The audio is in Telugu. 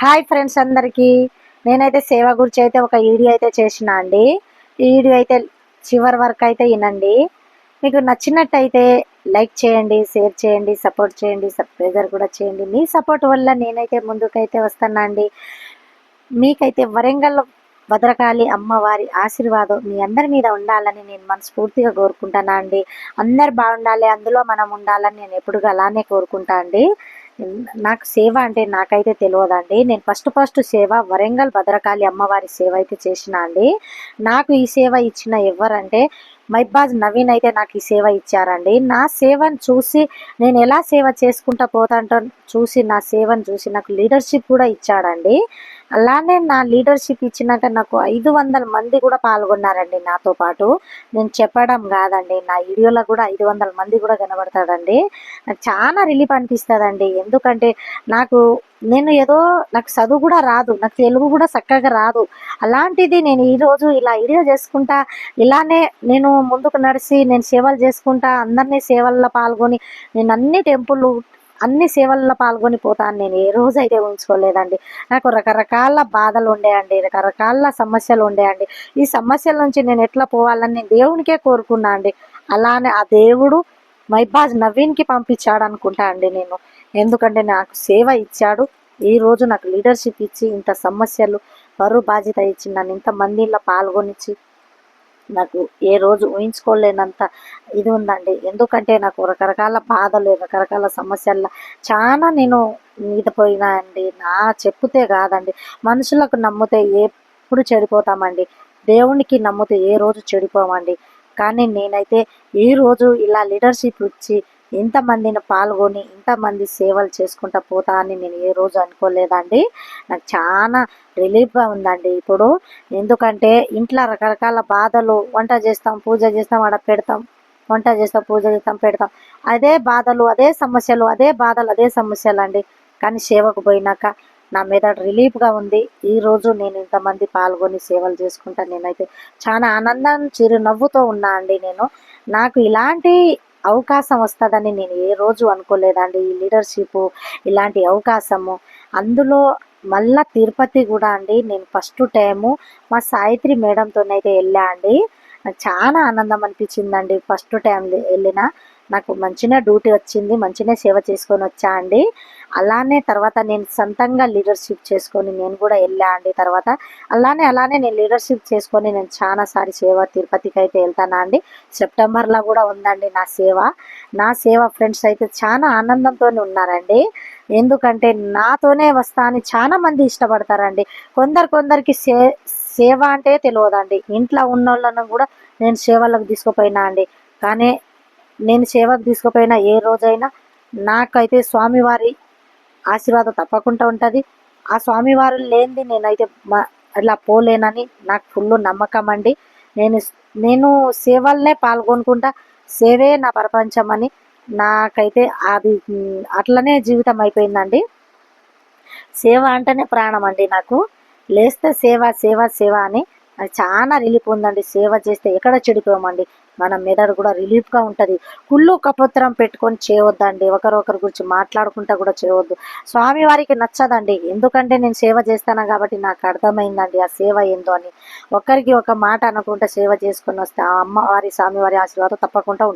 హాయ్ ఫ్రెండ్స్ అందరికీ. నేనైతే సేవ గురించి అయితే ఒక వీడియో అయితే చేసిన అండి. ఈ వీడియో అయితే చివరి వరకు అయితే వినండి. మీకు నచ్చినట్టయితే లైక్ చేయండి, షేర్ చేయండి, సపోర్ట్ చేయండి, సబ్స్క్రైబర్ కూడా చేయండి. మీ సపోర్ట్ వల్ల నేనైతే ముందుకైతే వస్తాను అండి. మీకైతే వరంగల్ భద్రకాళి అమ్మవారి ఆశీర్వాదం మీ అందరి మీద ఉండాలని నేను మనస్ఫూర్తిగా కోరుకుంటాను అండి. అందరు బాగుండాలి, అందులో మనం ఉండాలని నేను ఎప్పుడుగా అలానే కోరుకుంటా అండి. నాకు సేవ అంటే నాకైతే తెలియదండి. నేను ఫస్ట్ సేవ వరంగల్ భద్రకాళి అమ్మవారి సేవ అయితే చేసిన అండి. నాకు ఈ సేవ ఇచ్చిన ఎవరంటే మైబాజ్ నవీన్ అయితే నాకు ఈ సేవ ఇచ్చారండి. నా సేవను చూసి నేను ఎలా సేవ చేసుకుంటా పోతాంటో చూసి నా సేవను చూసి నాకు లీడర్షిప్ కూడా ఇచ్చాడండి. అలానే నా లీడర్షిప్ ఇచ్చినాక నాకు 500 మంది కూడా పాల్గొన్నారండి నాతో పాటు. నేను చెప్పడం కాదండి, నా వీడియోలో కూడా 500 మంది కూడా కనబడతాడండి. నాకు చాలా రిలీఫ్ అనిపిస్తుందండి. ఎందుకంటే నాకు చదువు కూడా రాదు, నాకు తెలుగు కూడా చక్కగా రాదు. అలాంటిది నేను ఈరోజు ఇలా వీడియో చేసుకుంటా, ఇలానే నేను ముందుకు నడిచి నేను సేవలు చేసుకుంటా, అందరినీ సేవల్లో పాల్గొని నేను అన్ని సేవల్లో పాల్గొని పోతాను. నేను ఏ రోజు అయితే ఉంచుకోలేదండి. నాకు రకరకాల బాధలు ఉండేయండి, రకరకాల సమస్యలు ఉండేయండి. ఈ సమస్యల నుంచి నేను ఎట్లా పోవాలని నేను దేవునికే కోరుకున్నా అండి. అలానే ఆ దేవుడు మైబాజ్ నవీన్కి పంపించాడు అనుకుంటా అండి నేను. ఎందుకంటే నాకు సేవ ఇచ్చాడు, ఈరోజు నాకు లీడర్షిప్ ఇచ్చి ఇంత సమస్యలు బరువు బాధ్యత ఇచ్చి నన్ను ఇంతమందిలో పాల్గొనిచ్చి నాకు ఏ రోజు ఊహించుకోలేనంత ఇది ఉందండి. ఎందుకంటే నాకు రకరకాల బాధలు, రకరకాల సమస్యల్లో చాలా నేను పోయినా అండి. నా చెప్తే కాదండి, మనుషులకు నమ్మితే ఎప్పుడు చెడిపోతామండి, దేవునికి నమ్మితే ఏ రోజు చెడిపోమండి. కానీ నేనైతే ఈరోజు ఇలా లీడర్షిప్ ఇచ్చి ఇంతమందిని పాల్గొని ఇంతమంది సేవలు చేసుకుంటా పోతా అని నేను ఏ రోజు అనుకోలేదండి. నాకు చాలా రిలీఫ్గా ఉందండి ఇప్పుడు. ఎందుకంటే ఇంట్లో రకరకాల బాధలు, వంట చేస్తాం, పూజ చేస్తాం, ఆడ పెడతాం, వంట చేస్తాం, పూజ చేస్తాం, పెడతాం, అదే బాధలు, అదే సమస్యలు, అదే బాధలు, అదే సమస్యలు అండి. కానీ సేవకు పోయినాక నా మీద రిలీఫ్గా ఉంది. ఈరోజు నేను ఇంతమంది పాల్గొని సేవలు చేసుకుంటా నేనైతే చాలా ఆనందం, చిరునవ్వుతో ఉన్నా అండి. నాకు ఇలాంటి అవకాశం వస్తుందని నేను ఏ రోజు అనుకోలేదండి. ఈ లీడర్షిప్ ఇలాంటి అవకాశము, అందులో మళ్ళా తిరుపతి కూడా అండి. నేను ఫస్ట్ టైము మా సాయిత్రి మేడంతోనైతే వెళ్ళా అండి. నాకు చాలా ఆనందం అనిపించిందండి. ఫస్ట్ టైం వెళ్ళిన నాకు మంచిగా డ్యూటీ వచ్చింది, మంచిగా సేవ చేసుకొని వచ్చా అండి. తర్వాత నేను సొంతంగా లీడర్షిప్ చేసుకొని నేను కూడా వెళ్ళా అండి. తర్వాత అలానే నేను లీడర్షిప్ చేసుకొని నేను చాలాసారి సేవ తిరుపతికి అయితే వెళ్తానా అండి. సెప్టెంబర్లో కూడా ఉందండి నా సేవ ఫ్రెండ్స్ అయితే చాలా ఆనందంతో ఉన్నారండి. ఎందుకంటే నాతోనే వస్తా అని చాలా మంది ఇష్టపడతారండి. కొందరికి సేవ అంటే తెలియదండి. ఇంట్లో ఉన్న వాళ్ళను కూడా నేను సేవలకు తీసుకుపోయినా అండి. కానీ నేను సేవకు తీసుకుపోయిన ఏ రోజైనా నాకైతే స్వామివారి ఆశీర్వాదం తప్పకుండా ఉంటుంది. ఆ స్వామివారు లేనిది నేనైతే అట్లా పోలేనని నాకు ఫుల్ నమ్మకం అండి. నేను సేవలనే పాల్గొనుకుంటా, సేవే నా ప్రపంచం అని నాకైతే అది అట్లనే జీవితం అయిపోయిందండి. సేవ అంటేనే ప్రాణం అండి నాకు. లేస్తే సేవ సేవ సేవ అని అది చాలా రిలీఫ్ ఉందండి. సేవ చేస్తే ఎక్కడ చెడిపోమండి, మన మెదడు కూడా రిలీఫ్గా ఉంటుంది. కుళ్ళు కపత్రం పెట్టుకొని చేయవద్దండి, ఒకరొకరి గురించి మాట్లాడుకుంటా కూడా చేయవద్దు. స్వామివారికి నచ్చదండి. ఎందుకంటే నేను సేవ చేస్తాను కాబట్టి నాకు అర్థమైందండి ఆ సేవ ఏందో అని. ఒకరికి ఒక మాట అనుకుంటే సేవ చేసుకొని వస్తే ఆ అమ్మవారి స్వామివారి ఆశీర్వాదం తప్పకుండా ఉంటుంది.